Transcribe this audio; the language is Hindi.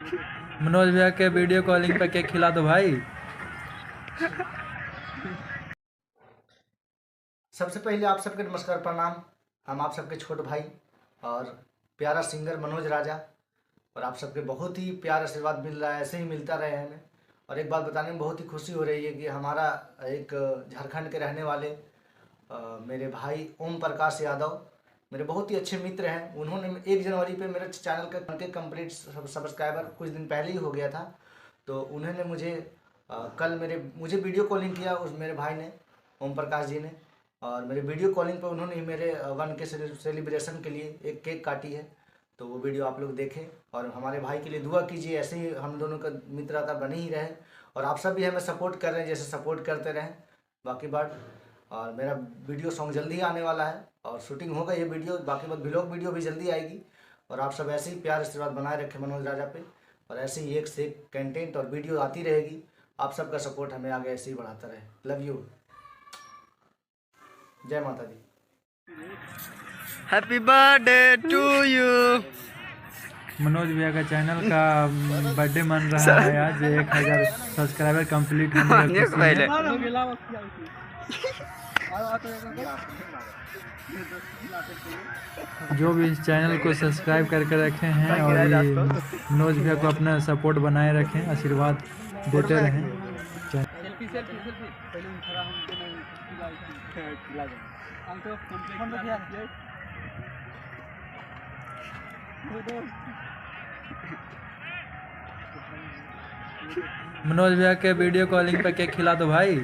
मनोज भैया के वीडियो कॉलिंग पे केक खिला दो भाई। सबसे पहले आप सबके नमस्कार प्रणाम। हम आप सबके छोट भाई और प्यारा सिंगर मनोज राजा, और आप सबके बहुत ही प्यार आशीर्वाद मिल रहा है, ऐसे ही मिलता रहे हमें। और एक बात बताने में बहुत ही खुशी हो रही है कि हमारा एक झारखंड के रहने वाले मेरे भाई ओम प्रकाश यादव मेरे बहुत ही अच्छे मित्र हैं। उन्होंने 1 जनवरी पे मेरे चैनल के कंप्लीट सब्सक्राइबर कुछ दिन पहले ही हो गया था। तो उन्होंने कल मुझे वीडियो कॉलिंग किया उस मेरे भाई ने, ओम प्रकाश जी ने। और मेरे वीडियो कॉलिंग पे उन्होंने ही मेरे 1K सेलिब्रेशन के लिए एक केक काटी है। तो वो वीडियो आप लोग देखें और हमारे भाई के लिए दुआ कीजिए, ऐसे ही हम दोनों का मित्रता बनी ही रहे। और आप सब भी हमें सपोर्ट कर रहे हैं, जैसे सपोर्ट करते रहें। बाकी बात, और मेरा वीडियो सॉन्ग जल्दी आने वाला है और शूटिंग होगा ये वीडियो, बाकी बात व्लॉग वीडियो भी जल्दी आएगी। और आप सब ऐसे ही प्यार आशीर्वाद बनाए रखें मनोज राजा पे, और ऐसे ही एक से एक कंटेंट और वीडियो आती रहेगी। आप सबका सपोर्ट हमें आगे ऐसे ही बढ़ाता रहे। लव यू, जय माता दी। Happy birthday to you. Manoj भैया का चैनल का बर्थडे मन रहा है आज। 1000 सब्सक्राइबर कंप्लीट होने का खुशी है। जो भी इस चैनल को सब्सक्राइब करके रखे हैं और ये मनोज भैया को अपना सपोर्ट बनाए रखें, आशीर्वाद देते रहें। मनोज भैया के वीडियो कॉलिंग पे केक खिला दो भाई।